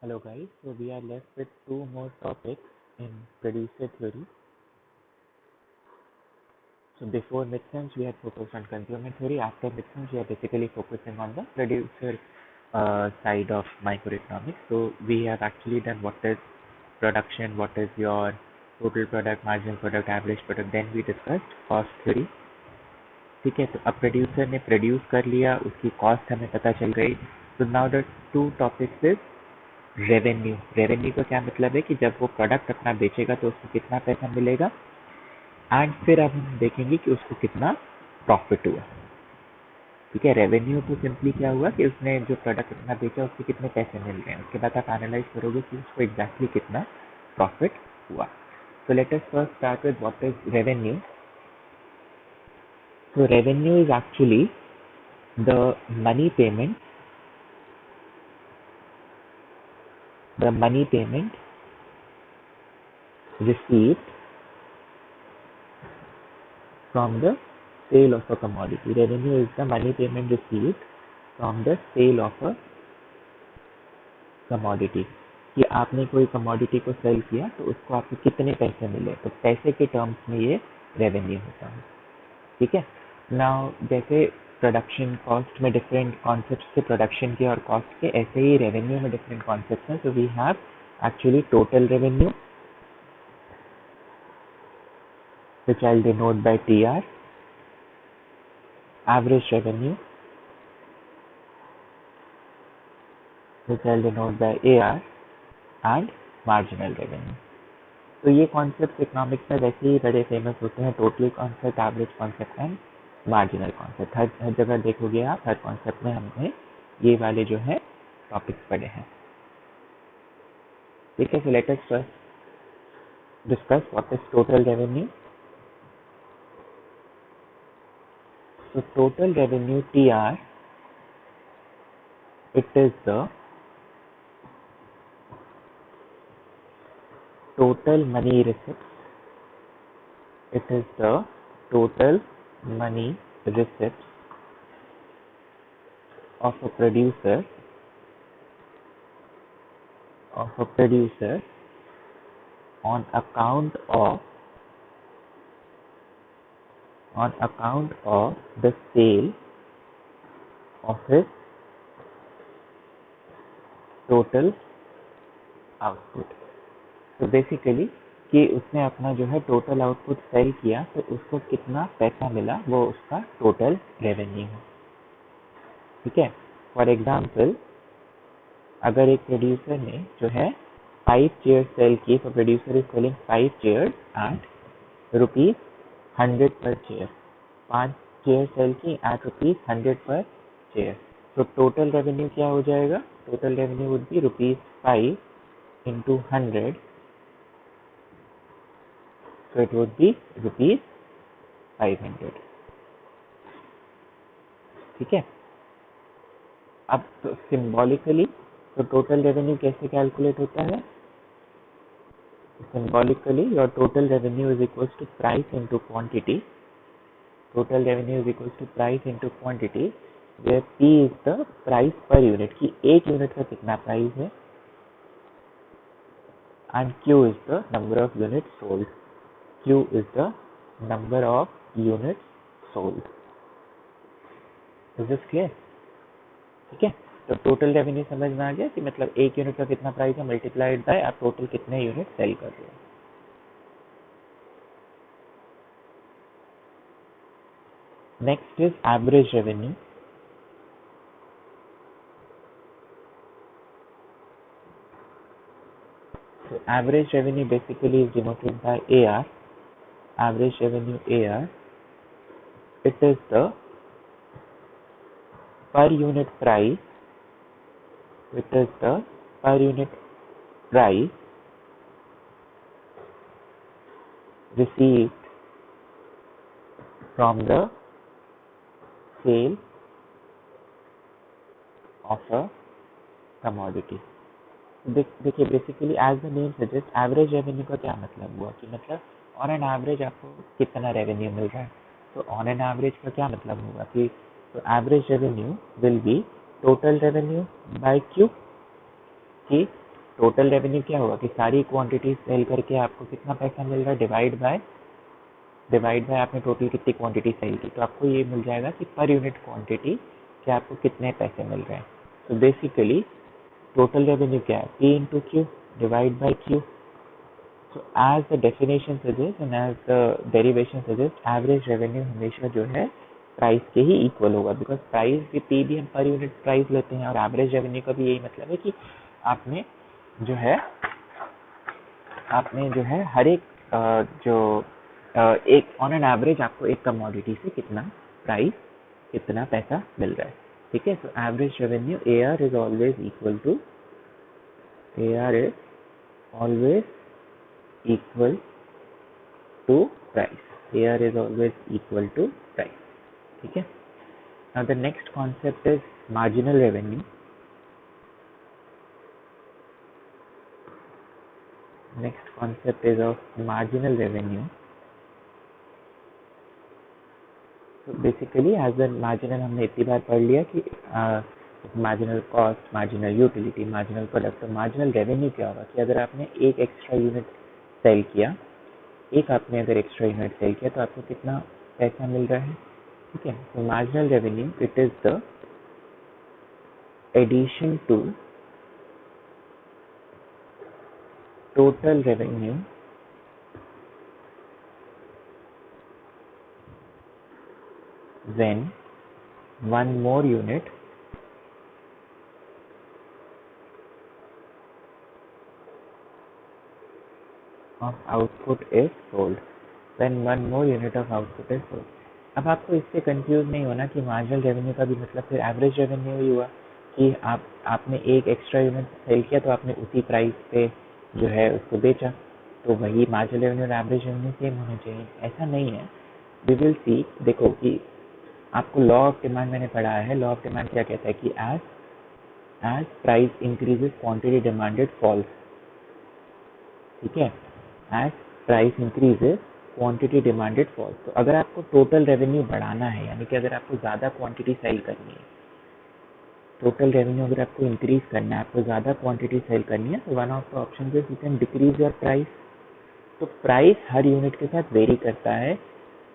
Hello guys, so we are left with two more topics in producer theory. So before midterms we had focused on consumer theory, after midterms we are basically focusing on the producer side of microeconomics. So we have actually done what is production, what is your total product, marginal product, average product, then we discussed cost theory. ठीक है, तो अब producer ने produce कर लिया, उसकी cost हमें पता चल गई. So now the two topics is revenue. Revenue का क्या मतलब है कि जब वो प्रोडक्ट अपना बेचेगा तो उसको कितना पैसा मिलेगा, एंड फिर अब हम देखेंगे कि उसको कितना प्रॉफिट हुआ. ठीक है, रेवेन्यू तो सिंपली क्या हुआ कि उसने जो प्रोडक्ट अपना बेचा उससे कितने पैसे मिल रहे हैं, उसके बाद आप एनालाइज करोगे कि उसको एग्जैक्टली कितना प्रॉफिट हुआ. So let us first start with what is revenue. So revenue is actually the money payment received from the sale of a commodity. Revenue is the money payment received from the sale of a commodity. कि आपने कोई commodity को cell किया तो उसको आपको कितने पैसे मिले, तो पैसे के टर्म्स में ये रेवेन्यू होता है. ठीक है. नाउ जैसे प्रोडक्शन कॉस्ट में डिफरेंट कॉन्सेप्ट्स थे, प्रोडक्शन के और कॉस्ट के, ऐसे ही रेवेन्यू में डिफरेंट कॉन्सेप्ट्स हैं. So we have actually total revenue which I'll denote by TR, average revenue which I'll denote by AR, and marginal revenue. तो ये कॉन्सेप्ट इकोनॉमिक्स में वैसे ही बड़े फेमस होते हैं, total concept, average concept and marginal concept. हर जगह देखोगे आप, हर कॉन्सेप्ट में हमने ये वाले जो है टॉपिक्स पढ़े हैं. ठीक है. So let us first discuss what is total revenue. So total revenue TR, it is the total money receipts. It is the total money receipts of a producer on account of the sale of his total output. तो basically कि उसने अपना जो है total output sell किया तो उसको कितना पैसा मिला, वो उसका टोटल रेवेन्यू है. ठीक है. फॉर एग्जाम्पल, अगर एक प्रोड्यूसर ने जो है 5 चेयर्स सेल की, तो producer is selling 5 chairs at ₹100 per chair. 5 chair sell की एट ₹100 पर चेयर. तो टोटल रेवेन्यू क्या हो जाएगा? Total revenue would be ₹5 into 100, so it would be ₹500. ठीक है. अब तो सिंबॉलिकली तो टोटल रेवेन्यू कैसे कैलकुलेट होता है? Symbolically, your total revenue is equals to price into quantity. Total revenue is equals to price into quantity, where P is the price per unit, कि एक यूनिट का कितना प्राइस है, and Q is the number of units sold. Q is the number of units sold. Is this clear? ठीक है. तो total revenue समझ में आ गया कि मतलब एक यूनिट का कितना प्राइस है मल्टीप्लाइड बाय आप टोटल कितने यूनिट सेल कर रहे हो. Next is average revenue. So average revenue basically is denoted by AR. Average revenue AR. It is the per unit price. It is the per unit price received from the sale of a commodity. देखिए basically as the name suggest, average revenue का क्या मतलब हुआ कि मतलब on an average आपको कितना revenue मिल रहा है. तो ऑन एन एवरेज का क्या मतलब होगा कि तो average revenue will be total revenue by Q, कि टोटल रेवेन्यू क्या होगा कि सारी क्वांटिटी सेल करके आपको कितना पैसा मिल रहा है, डिवाइड बाय आपने टोटल कितनी क्वांटिटी सेल की, तो आपको ये मिल जाएगा कि पर यूनिट क्वांटिटी कि आपको कितने पैसे मिल रहे हैं। तो बेसिकली टोटल रेवेन्यू क्या है, P into Q divide by Q. So as the definition suggests and as the derivation suggests, average revenue हमेशा जो है प्राइस के ही इक्वल होगा, बिकॉज प्राइस भी पी भी हम पर यूनिट प्राइस लेते हैं, और एवरेज रेवेन्यू का भी यही मतलब है कि आपने जो है हर एक जो एक ऑन एन एवरेज आपको एक कमोडिटी से कितना पैसा मिल रहा है। ठीक है, so average revenue AR is always equal to price. AR is always equal to price. ठीक है। Now the next concept is marginal revenue. Next concept is of marginal revenue. So basically as a marginal हमने इतनी बार पढ़ लिया कि marginal cost, marginal utility, marginal product. तो marginal revenue क्या होगा कि अगर आपने एक एक्स्ट्रा यूनिट सेल किया, अगर एक्स्ट्रा यूनिट सेल किया तो आपको कितना पैसा मिल रहा है। ठीक है, तो marginal revenue it is the addition to total revenue when one more unit of output is sold. When one more unit of output is sold. अब आपको इससे कंफ्यूज नहीं होना कि मार्जिनल रेवेन्यू का भी मतलब फिर एवरेज रेवेन्यू ही हुआ कि आपने एक एक्स्ट्रा यूनिट सेल किया तो आपने उसी प्राइस पे जो है उसको बेचा, तो वही मार्जिनल रेवेन्यू और एवरेज रेवेन्यू सेम होना चाहिए। ऐसा नहीं है। वी विल सी, देखो कि आपको लॉ ऑफ डिमांड मैंने पढ़ा है। लॉ ऑफ डिमांड क्या कहता है कि as price increases quantity demanded falls. ठीक है, as price increases quantity demanded falls. तो अगर आपको टोटल रेवेन्यू बढ़ाना है, यानी कि अगर आपको ज़्यादा क्वांटिटी सेल करनी है, टोटल रेवेन्यू अगर आपको इंक्रीज करना है, आपको ज़्यादा क्वांटिटी सेल करनी है, तो one of the option is you can decrease your price. तो प्राइस हर यूनिट के साथ वेरी करता है।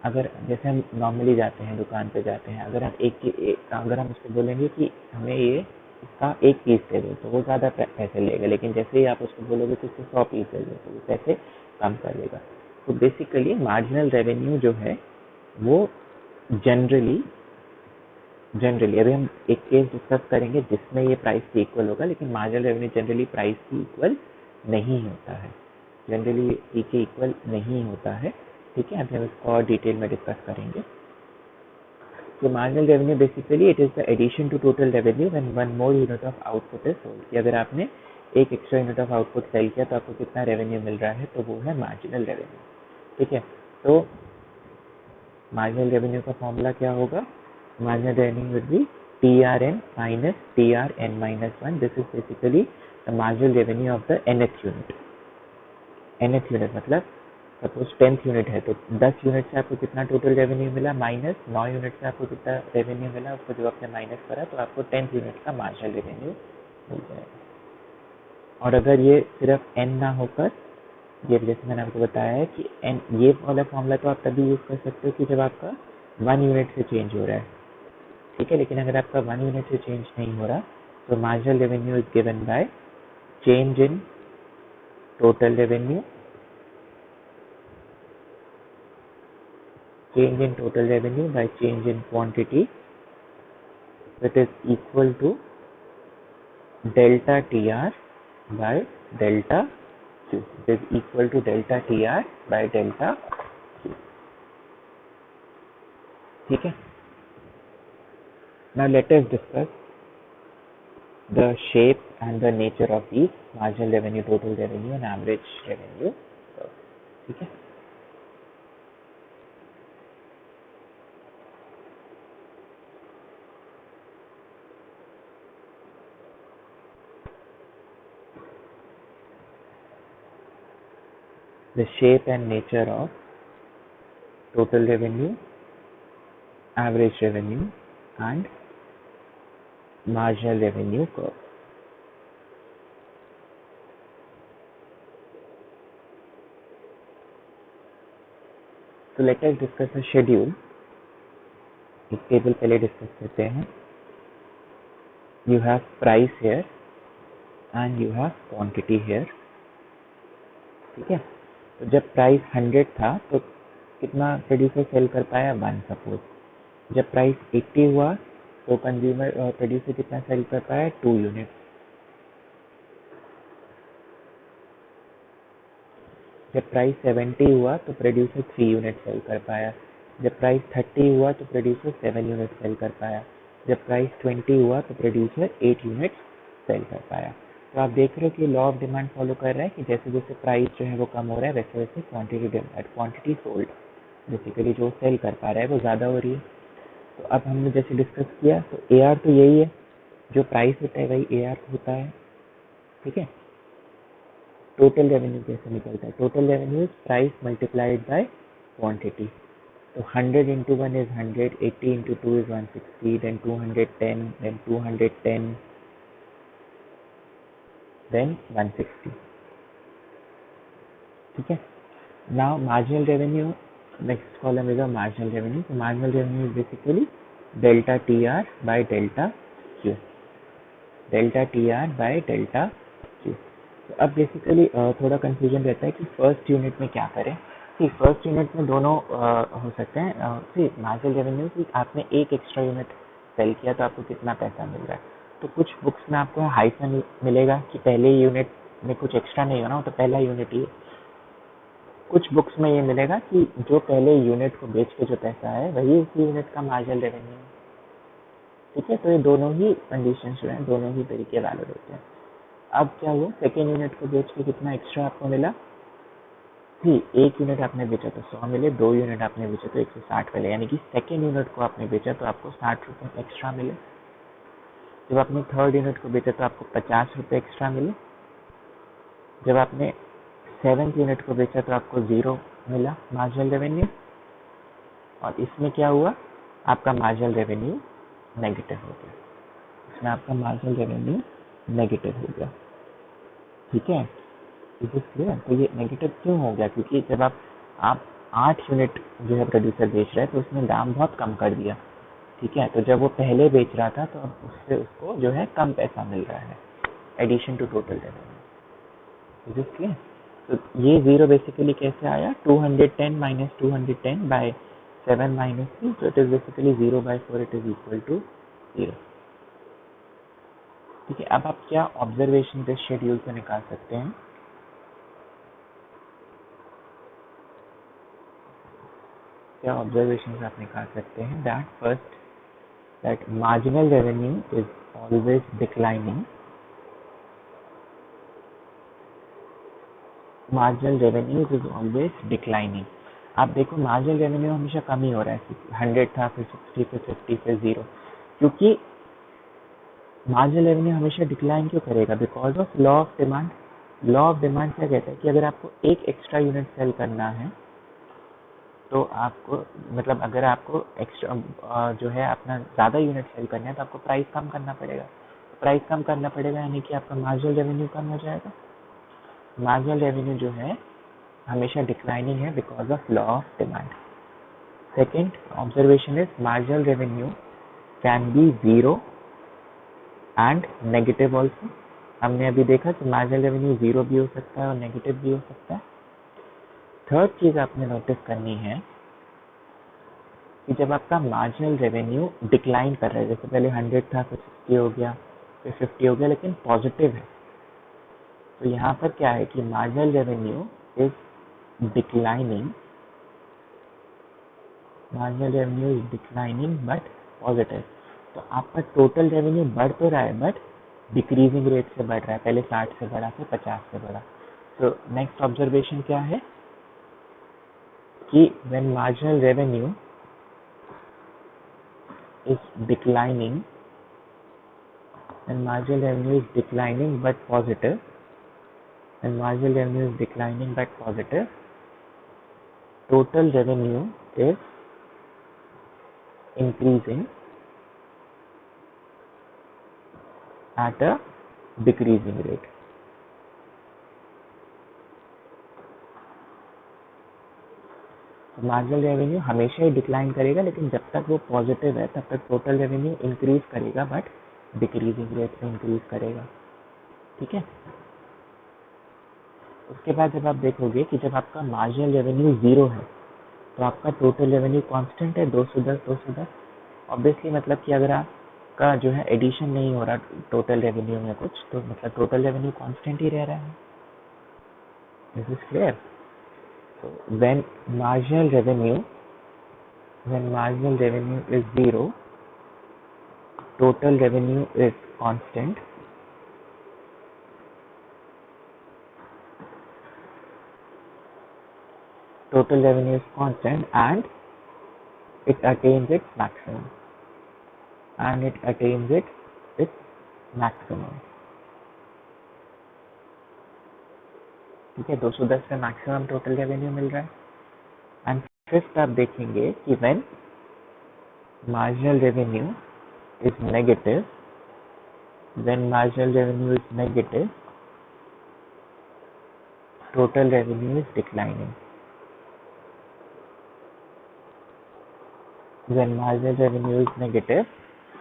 अगर जैसे हम नॉर्मली जाते हैं, दुकान पे जाते हैं, अगर हम उसको बोलेंगे कि हमें ये इसका एक पीस दे दो, तो वो ज़्यादा पैसे लेगा, लेकिन जैसे ही आप उसको बोलोगे कि इसको 100 पीस दे दो, तो वो पैसे कम कर देगा। तो बेसिकली मार्जिनल रेवेन्यू जो है वो जनरली अभी हम एक केस डिस्कस करेंगे जिसमें ये प्राइस की इक्वल होगा, लेकिन मार्जिनल रेवेन्यू जनरली प्राइस की इक्वल नहीं होता है, जनरली पी के इक्वल नहीं होता है। ठीक है, अभी हम इसको और डिटेल में डिस्कस करेंगे। तो marginal revenue basically it is the addition to total revenue when one more unit of output is sold. कि अगर आपने एक extra unit of output sell किया तो आपको कितना रेवेन्यू मिल रहा है, तो वो है मार्जिनल रेवेन्यू। ठीक है, तो मार्जिनल रेवेन्यू का फॉर्मूला क्या होगा, marginal revenue will B TRN minus TRN minus 1. This is basically the marginal revenue of the nth unit. nth unit मतलब सपोज 10th यूनिट है, तो 10 यूनिट से आपको कितना टोटल रेवेन्यू मिला, माइनस 9 यूनिट से आपको कितना रेवेन्यू मिला, उसको जब आपने माइनस करा तो आपको 10th यूनिट का मार्जिनल रेवेन्यू मिल जाएगा। और अगर ये सिर्फ n ना होकर, ये जैसे मैंने आपको बताया है कि n, ये वाला फॉर्मूला तो आप तभी यूज कर सकते हो कि जब आपका 1 यूनिट से चेंज हो रहा है। ठीक है, लेकिन अगर आपका 1 यूनिट से चेंज नहीं हो रहा, तो marginal revenue is given by change in total revenue, change in total revenue by change in quantity, that is equal to delta TR by delta Q. It is equal to delta TR by delta Q. ठीक है, now let us discuss the shape and the nature of these marginal revenue, total revenue and average revenue. ठीक है, the shape and nature of total revenue, average revenue and marginal revenue curve. So let us discuss a schedule. एक table पहले discuss करते हैं. You have price here and you have quantity here. ठीक है. तो जब प्राइस 100 था तो कितना प्रोड्यूसर सेल कर पाया? 1 सपोज. जब प्राइस 80 हुआ तो कंज्यूमर प्रोड्यूसर कितना सेल कर पाया? 2 यूनिट. जब प्राइस 70 हुआ तो प्रोड्यूसर 3 यूनिट सेल कर पाया. जब प्राइस 30 हुआ तो प्रोड्यूसर 7 यूनिट सेल कर पाया. जब प्राइस 20 हुआ तो प्रोड्यूसर 8 यूनिट सेल कर पाया. तो आप देख रहे हो कि लॉ ऑफ डिमांड फॉलो कर रहा है कि जैसे जैसे प्राइस जो है वो कम हो रहा है वैसे वैसे क्वांटिटी सोल्ड बेसिकली जो सेल कर पा रहा है वो ज़्यादा हो रही है. तो अब हमने जैसे डिस्कस किया तो AR तो यही है, जो प्राइस होता है वही AR होता है. ठीक है. टोटल रेवेन्यू कैसे निकलता है? Total revenue is price multiplied by quantity. तो 100 into 1 is 100, 80 into 2 is 160, then 210, then 210, then 160. ठीक है. Now marginal revenue, next column is a marginal revenue. So marginal revenue is basically delta TR by delta Q. Delta TR by delta Q. तो अब basically थोड़ा confusion रहता है कि first unit में क्या करें. फर्स्ट यूनिट में दोनों हो सकते हैं. मार्जिनल रेवेन्यू की आपने एक एक्स्ट्रा यूनिट सेल किया तो आपको कितना पैसा मिल रहा है. तो कुछ बुक्स में आपको हाइफन मिलेगा कि पहले यूनिट में कुछ एक्स्ट्रा नहीं होना, तो पहला यूनिट ही. कुछ बुक्स में ये मिलेगा कि जो पहले यूनिट को बेच के जो पैसा है वही उसी यूनिट का मार्जिनल रेवेन्यू है. ठीक है. तो ये दोनों ही कंडीशन जो है दोनों ही तरीके वैलिड होते हैं. अब क्या हुआ, सेकेंड यूनिट को बेच के कितना एक्स्ट्रा आपको मिला? एक यूनिट आपने बेचा तो 100 मिले, 2 यूनिट आपने बेचा तो 160 मिले, यानी कि सेकेंड यूनिट को आपने बेचा तो आपको 60 रुपये एक्स्ट्रा मिले. जब आपने थर्ड यूनिट को बेचा तो आपको 50 रुपये एक्स्ट्रा मिले. जब आपने सेवन्थ यूनिट को बेचा तो आपको 0 मिला मार्जिनल रेवेन्यू. और इसमें क्या हुआ, आपका मार्जिनल रेवेन्यू नेगेटिव हो गया. इसमें आपका मार्जिनल रेवेन्यू नेगेटिव हो गया. ठीक है. Is it clear? तो ये नेगेटिव क्यों हो गया? क्योंकि जब आप 8 यूनिट जो है प्रोड्यूसर बेच रहा है तो उसने दाम बहुत कम कर दिया. ठीक है. तो जब वो पहले बेच रहा था तो अब उससे उसको जो है कम पैसा मिल रहा है addition to total revenue. Is it clear? तो ये 0 बेसिकली कैसे आया? 210 minus 210 by 7 minus 3, so it is basically 0 by 4, it is equal to 0. ठीक है. अब आप क्या ऑब्जर्वेशन इस शेड्यूल से निकाल सकते हैं? क्या ऑब्जर्वेशन आप निकाल सकते हैं? That first, that marginal revenue is always declining. Marginal revenue is always declining. आप देखो मार्जिनल रेवेन्यू हमेशा कम ही हो रहा है. 100 था, फिर 60, फिर 50, फिर 0. क्योंकि मार्जिनल रेवेन्यू हमेशा डिक्लाइन क्यों करेगा? Because of law of demand. Law of demand क्या कहता है कि अगर आपको एक एक्स्ट्रा यूनिट सेल करना है तो आपको, मतलब अगर आपको एक्स्ट्रा जो है अपना ज़्यादा यूनिट सेल करना है तो आपको प्राइस कम करना पड़ेगा. प्राइस कम करना पड़ेगा यानी कि आपका मार्जिनल रेवेन्यू कम हो जाएगा. मार्जिनल रेवेन्यू जो है हमेशा डिक्लाइनिंग है because of law of demand. Second observation is marginal revenue can be 0 and negative also. हमने अभी देखा कि मार्जिनल रेवेन्यू 0 भी हो सकता है और नेगेटिव भी हो सकता है. थर्ड चीज आपने नोटिस करनी है कि जब आपका मार्जिनल रेवेन्यू डिक्लाइन कर रहा है, जैसे पहले 100 था, फिर 60 हो गया, फिर 50 हो गया, लेकिन पॉजिटिव है, तो यहाँ पर क्या है कि marginal revenue is declining. Marginal revenue is declining but positive. तो आपका टोटल रेवेन्यू बढ़ तो रहा है बट डिक्रीजिंग रेट से बढ़ रहा है. पहले 60 से बढ़ा, फिर 50 से बढ़ा. तो नेक्स्ट ऑब्जर्वेशन क्या है कि when marginal revenue is declining, and marginal revenue is declining but positive, and marginal revenue is declining but positive, total revenue is increasing at a decreasing rate. तो मार्जिनल रेवेन्यू हमेशा ही decline करेगा, लेकिन जब तक वो पॉजिटिव है तब तक टोटल रेवेन्यू इंक्रीज करेगा, बट डिक्रीजिंग रेट से इंक्रीज करेगा। ठीक है। उसके बाद जब आप देखोगे कि जब आपका मार्जिनल रेवेन्यू 0 है तो आपका टोटल रेवेन्यू कांस्टेंट है 210। ऑब्वियसली मतलब कि अगर आपका जो है एडिशन नहीं हो रहा टोटल रेवेन्यू में कुछ, तो मतलब टोटल रेवेन्यू कांस्टेंट ही रह रहा है। This is clear. So when marginal revenue is 0, total revenue is constant. Total revenue is constant and it attains its maximum. ठीक है, 210 पे मैक्सिमम टोटल रेवेन्यू मिल रहा है। एंड फिफ्थ आप देखेंगे कि when marginal revenue is negative, total revenue is declining. When marginal revenue is negative,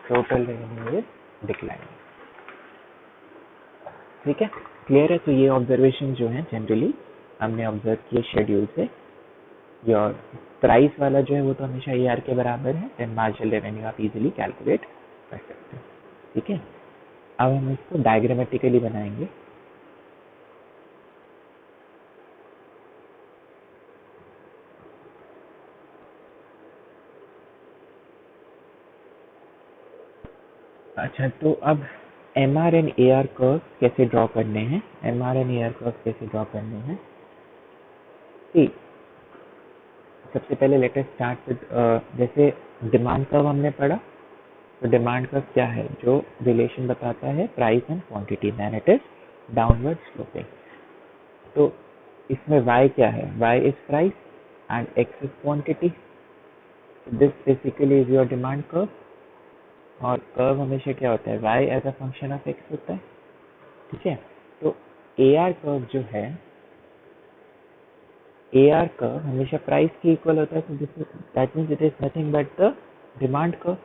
total revenue is declining. ठीक है, क्लियर है। तो ये ऑब्जर्वेशन जो है जनरली हमने ऑब्जर्व किए शेड्यूल से। योर प्राइस वाला जो है वो तो हमेशा AR के बराबर है, देन मार्जिनल रेवेन्यू आप इजीली कैलकुलेट कर सकते हैं। ठीक है, अब हम इसको डायग्रामेटिकली बनाएंगे। अच्छा, तो अब MR एंड AR कर्व कैसे ड्रॉ करने हैं? ठीक, सबसे पहले लेट अस स्टार्ट विद, जैसे डिमांड कर्व हमने पढ़ा, तो डिमांड कर्व क्या है? जो रिलेशन बताता है price and quantity, then it is downward sloping. तो इसमें y क्या है? y is price and x is quantity. This basically is your demand curve. और कर्व हमेशा क्या होता है? y as a function of x होता है। ठीक है, तो AR कर्व जो है, AR कर्व हमेशा प्राइस के इक्वल होता है, so that means it is nothing but the demand curve.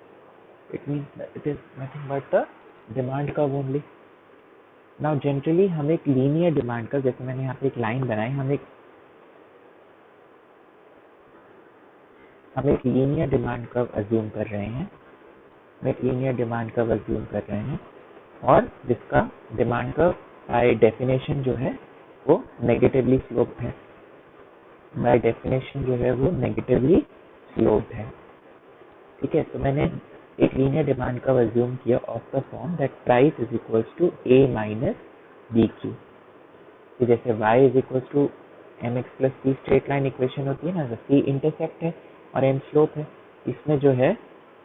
It means it is nothing but the demand curve only. Now generally हम एक लीनियर डिमांड कर्व, जैसे मैंने यहाँ पे एक लाइन बनाई, हम एक लीनियर डिमांड कर्व अज्यूम कर रहे हैं, और जिसका डिमांड कर्व बाय डेफिनेशन जो है वो नेगेटिवली स्लोप्ड है। ठीक है, तो मैंने एक लीनियर डिमांड कर्व अज्यूम किया of the form that price is equals to A minus BQ। जैसे y is equals to mx plus c straight line equation होती है ना, तो c इंटरसेप्ट है और m स्लोप है। इसमें जो है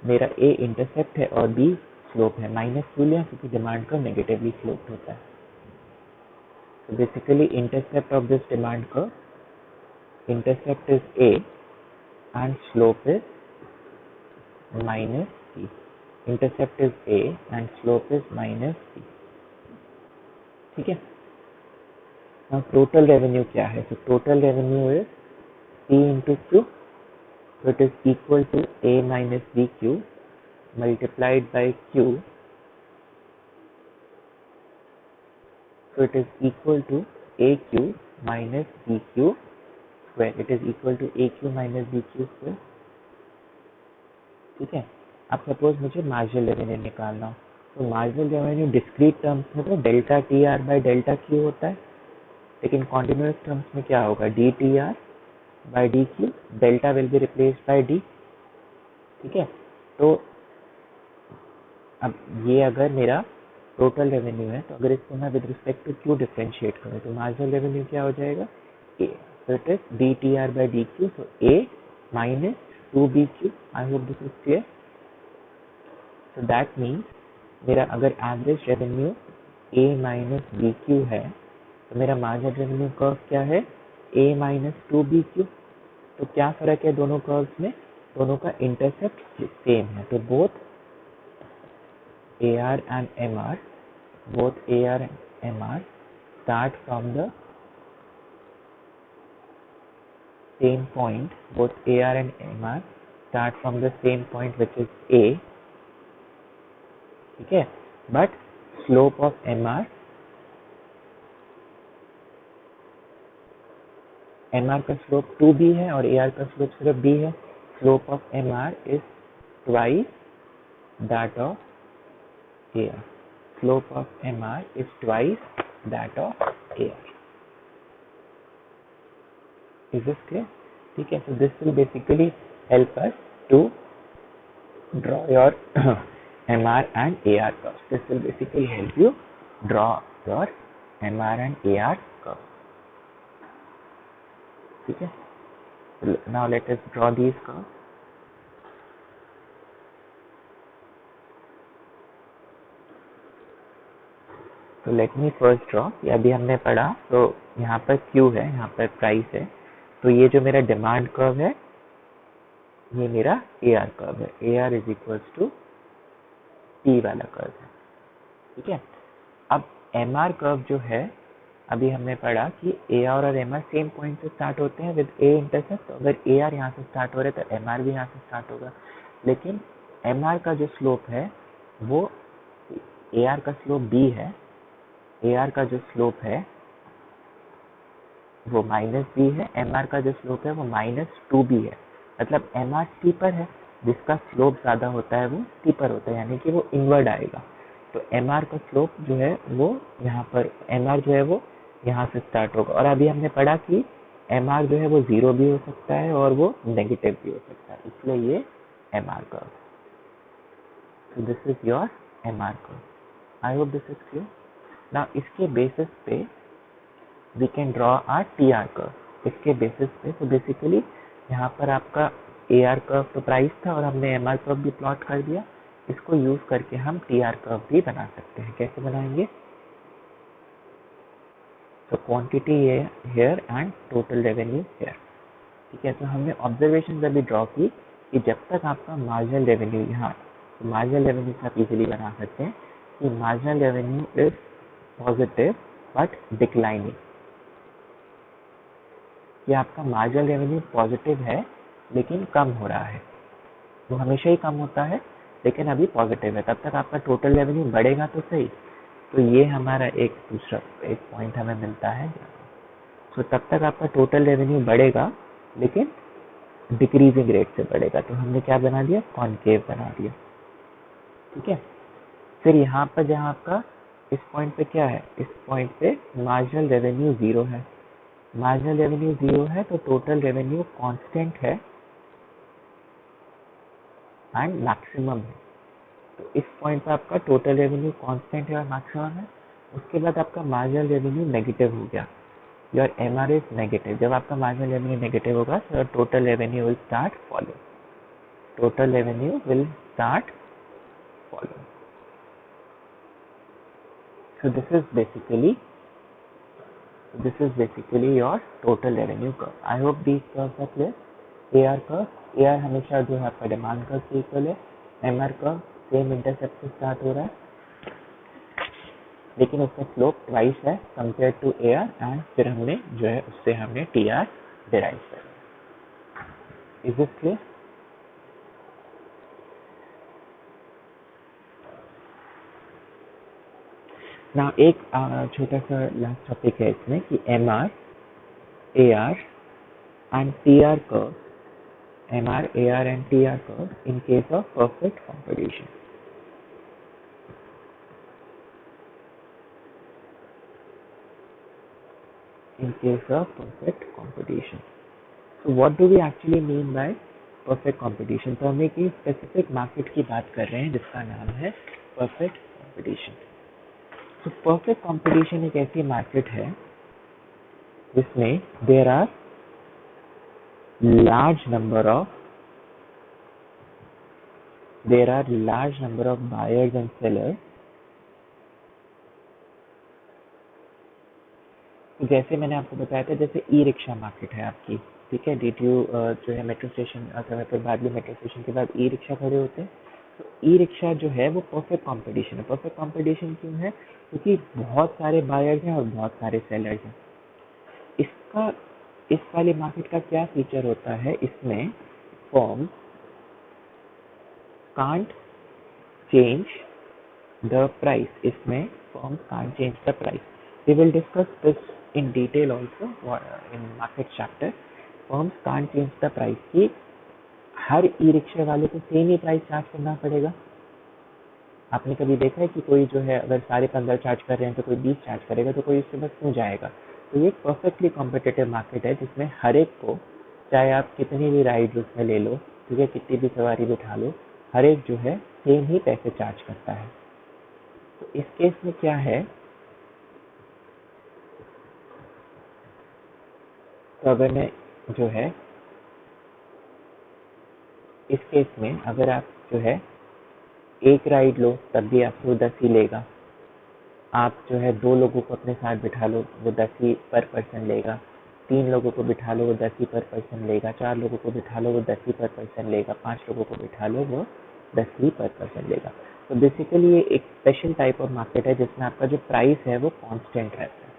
मेरा A इंटरसेप्ट है और B स्लोप है। माइनस क्यों लिया? क्योंकि डिमांड कर्व नेगेटिवली स्लोप्ड होता है। तो basically intercept of this demand curve, intercept is A and slope is minus c. Intercept is A and slope is minus c. ठीक है, now total revenue क्या है? तो total revenue is C into Q, so it is equal to A minus BQ multiplied by Q, so it is equal to AQ minus BQ square. It is equal to AQ minus BQ square. ठीक है, अब suppose मुझे marginal revenue निकालना हो, तो marginal revenue discrete terms में तो delta TR by delta Q होता है, लेकिन कॉन्टिन्यूस टर्म्स में क्या होगा? DTR by DQ, delta will be replaced by D। ठीक है, तो अब ये अगर मेरा टोटल रेवेन्यू है, तो अगर इसको मैं with respect to Q differentiate करूँ तो मार्जिनल रेवेन्यू क्या हो जाएगा? A, so it is DTR by DQ, so A minus 2BQ. I hope this is clear. So that means मेरा अगर average revenue A minus BQ है, तो मेरा मार्जिनल रेवेन्यू कर्व क्या है? A minus 2BQ। तो क्या फर्क है दोनों कर्व्स में? दोनों का इंटरसेप्ट सेम है, तो both AR and MR start from the same point, both AR and MR start from the same point which is A, ठीक है, but slope of MR का स्लोप 2B है और AR का स्लोप सिर्फ B है. Slope of MR is twice that of AR. Slope of MR is twice that of AR. Is this clear? ठीक है, so this will basically help us to draw your MR and AR curves. This will basically help you draw your MR and AR curves. ठीक है, now let us draw these curves. तो let me first draw. ये अभी हमने पढ़ा, तो यहाँ पर Q है, यहाँ पर प्राइस है, तो ये जो मेरा डिमांड कर्व है ये मेरा AR कर्व है. AR is equals to P वाला कर्व है. ठीक है, अब MR कर्व जो है अभी हमने पढ़ा कि AR और MR सेम पॉइंट से स्टार्ट होते हैं विद A इंटरसेक्ट. तो अगर AR यहाँ से स्टार्ट हो रहा है तो MR भी यहाँ से स्टार्ट होगा, लेकिन MR का जो स्लोप है वो AR का स्लोप B है, AR का जो स्लोप है वो -B है, MR का जो स्लोप है वो -2B है. मतलब MR स्टीपर है, जिसका स्लोप ज़्यादा होता है वो स्टीपर होता है, यानी कि वो इनवर्ड आएगा. तो MR का स्लोप जो है वो यहाँ पर, MR जो है वो यहाँ से स्टार्ट होगा. और अभी हमने पढ़ा कि MR जो है वो 0 भी हो सकता है और वो नेगेटिव भी हो सकता है, इसलिए ये MR curve. So this is your MR curve. I hope this is clear. Now इसके बेसिस पे we can draw our TR curve. इसके बेसिस पे तो बेसिकली यहाँ पर आपका AR कर्व तो प्राइस था और हमने MR कर्व भी प्लॉट कर दिया. इसको यूज करके हम TR कर्व भी बना सकते हैं. कैसे बनाएंगे? तो quantity here and total revenue here. ठीक है, तो हमने ऑब्जर्वेशन अभी ड्रॉ की कि जब तक आपका मार्जिनल रेवेन्यू यहाँ, तो मार्जिनल रेवेन्यू से आप इजीली बना सकते हैं कि marginal revenue is positive but declining. कि आपका मार्जिनल रेवेन्यू पॉजिटिव है लेकिन कम हो रहा है, वो हमेशा ही कम होता है लेकिन अभी पॉजिटिव है. तब तक आपका टोटल रेवेन्यू बढ़ेगा तो सही. तो ये हमारा एक दूसरा एक पॉइंट हमें मिलता है. तो तब तक आपका टोटल रेवेन्यू बढ़ेगा लेकिन डिक्रीजिंग रेट से बढ़ेगा. तो हमने क्या बना दिया? कॉनकेव बना दिया. ठीक है, फिर यहाँ पर जहाँ आपका इस पॉइंट पे क्या है, इस पॉइंट पे मार्जिनल रेवेन्यू 0 है. मार्जिनल रेवेन्यू 0 है तो टोटल रेवेन्यू कांस्टेंट है एंड मैक्सिमम है. तो इस पॉइंट पे आपका टोटल रेवेन्यू कांस्टेंट है और मैक्सिमम है. उसके बाद आपका मार्जिनल रेवेन्यू नेगेटिव हो गया. Your MR is negative. जब आपका मार्जिनल रेवेन्यू नेगेटिव होगा तो total revenue will start following. Total revenue will start following. So this is basically your total revenue curve. I hope these curves are clear. AR curve, AR हमेशा जो है आपका demand curve से equal है. MR curve same intercept से start हो रहा है लेकिन उसका स्लोप ट्वाइस है कंपेयर टू AR, एंड फिर हमने जो है उससे हमने TR डिराइव किया. Is this clear? ना एक छोटा सा लास्ट टॉपिक है इसमें कि MR, AR and TR curve, MR, AR and TR curve in case of perfect competition. In case of perfect competition. So what do we actually mean by perfect competition? तो हम एक specific market की बात कर रहे हैं जिसका नाम है perfect competition. तो परफेक्ट कंपटीशन एक ऐसी मार्केट है जिसमें there are large number of buyers and sellers. तो जैसे मैंने आपको बताया था, जैसे ई रिक्शा मार्केट है आपकी. ठीक है, DTU जो है मेट्रो स्टेशन समय पर बाद में मेट्रो स्टेशन के बाद ई रिक्शा खड़े होते हैं. तो ई रिक्शा जो है वो परफेक्ट कंपटीशन है. परफेक्ट कंपटीशन क्यों है? क्योंकि बहुत सारे बायर्स हैं और बहुत सारे सेलर्स हैं. इसका इस वाले मार्केट का क्या फीचर होता है, इसमें firm can't change the price, इसमें firm can't change the price. We will discuss this in detail also in market chapter. Firms can't change the price कि हर ई रिक्शा वाले को सेम ही प्राइस चार्ज करना पड़ेगा. आपने कभी देखा है कि कोई जो है अगर सारे 15 चार्ज कर रहे हैं तो कोई 20 चार्ज करेगा, तो कोई उससे बस क्यों जाएगा. तो ये एक परफेक्टली कॉम्पिटिटिव मार्केट है जिसमें हर एक को, चाहे आप कितनी भी राइड उसमें ले लो, ठीक है, कितनी भी सवारी बिठा लो, हर एक जो है सेम ही पैसे चार्ज करता है. तो इस केस में क्या है, तो अगर मैं जो है इस केस में अगर आप जो है एक राइड लो तब भी आपको 10 ही लेगा. आप जो है 2 लोगों को अपने साथ बिठा लो वो 10 ही पर पर्सन लेगा. 3 लोगों को बिठा लो वो 10 ही पर पर्सन लेगा. 4 लोगों को बिठा लो वो 10 ही पर पर्सन लेगा. 5 लोगों को बिठा लो वो 10 ही पर पर्सन लेगा. तो बेसिकली ये एक स्पेशल टाइप ऑफ मार्केट है जिसमें आपका जो प्राइस है वो कांस्टेंट रहता है.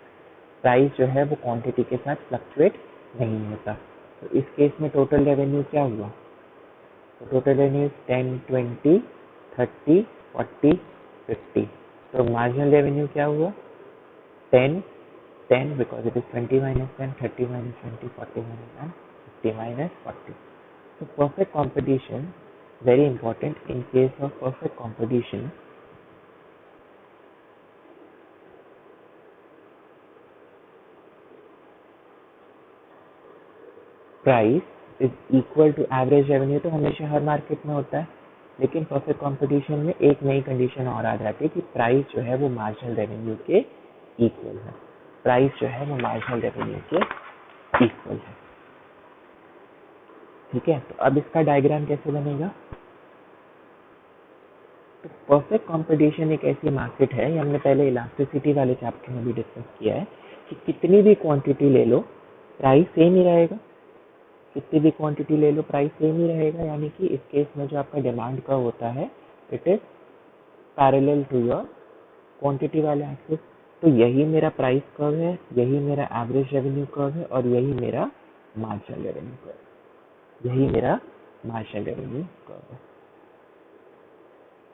प्राइस जो है वो क्वांटिटी के साथ फ्लक्चुएट नहीं होता. तो इस केस में टोटल रेवेन्यू क्या हुआ, तो टोटल रेवेन्यू 10, 20, 30, 40, 50. तो मार्जिनल रेवेन्यू क्या हुआ, 10, 10 because it is 20 minus 10, 30 minus 20, 40 minus 10, 50 minus 40. So perfect competition, very important. In case of perfect competition, price is equal to average revenue. तो हमेशा हर मार्केट में होता है, लेकिन परफेक्ट कंपटीशन में एक नई कंडीशन और आ जाती है कि प्राइस जो है वो मार्जिनल रेवेन्यू के इक्वल है. प्राइस जो है वो मार्जिनल रेवेन्यू के इक्वल है. ठीक है, तो अब इसका डायग्राम कैसे बनेगा. तो परफेक्ट कंपटीशन एक ऐसी मार्केट है, ये हमने पहले इलास्टिसिटी वाले चैप्टर में भी डिस्कस किया है, कि कितनी भी क्वांटिटी ले लो प्राइस सेम ही रहेगा. कितनी भी क्वांटिटी ले लो प्राइस सेम ही रहेगा. यानी कि इस केस में जो आपका डिमांड कर्व होता है it is parallel to your quantity वाले एक्सिस. तो यही मेरा प्राइस कर्व है, यही मेरा एवरेज रेवेन्यू कर्व है, और यही मेरा मार्जिनल रेवेन्यू कर्व, यही मेरा मार्जिनल रेवेन्यू कर्व है.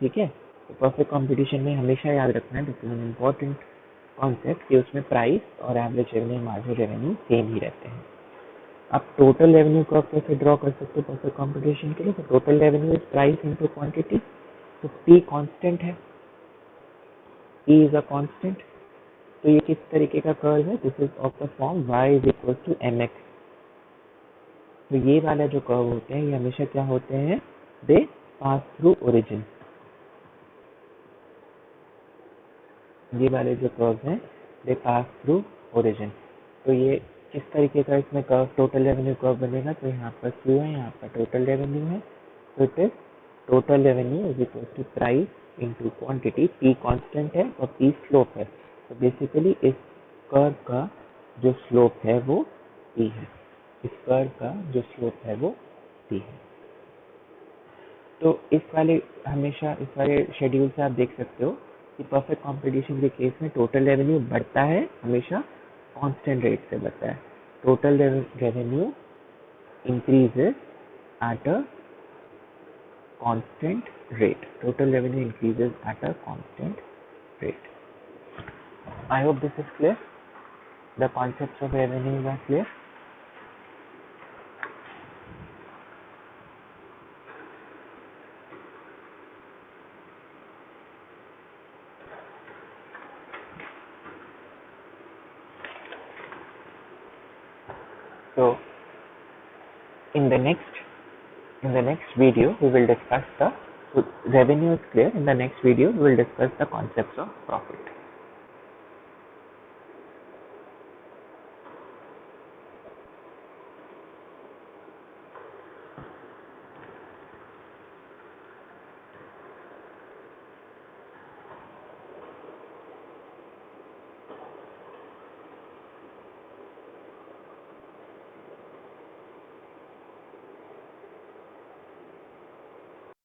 ठीक है, तो परफेक्ट कंपटीशन में हमेशा याद रखना है, this is an important concept, कि उसमें प्राइस और average revenue marginal revenue same ही रहते हैं. आप टोटल रेवेन्यू कर्व कैसे ड्रॉ कर सकते हो परफेक्ट कंपटीशन के लिए. तो total revenue is price into quantity. तो पी कांस्टेंट है, पी इज अ कांस्टेंट. तो ये किस तरीके का कर्व है, this is of the form y is equal to mx. तो ये वाला जो कर्व होते हैं ये हमेशा क्या होते हैं, दे पास थ्रू ओरिजिन. ये वाले जो कर्व हैं दे पास थ्रू ओरिजिन. तो ये किस तरीके का इसमें कर्व, टोटल रेवेन्यू कर्व बनेगा. तो यहाँ पर Q है, यहाँ पर टोटल रेवेन्यू है. तो it is total revenue is equal to price into quantity. P constant है और P स्लोप है. तो बेसिकली इस कर्व का जो स्लोप है वो P है. इस कर्व का जो स्लोप है वो P है. तो इस वाले हमेशा इस वाले शेड्यूल से आप देख सकते हो कि परफेक्ट कंपटीशन के केस में टोटल रेवेन्यू बढ़ता है, हमेशा कांस्टेंट रेट से बढ़ता है. Total revenue increases at a constant rate. Total revenue increases at a constant rate. I hope this is clear. The concepts of revenue are clear. So in the next video we will discuss the revenue is clear. In the next video we will discuss the concepts of profit.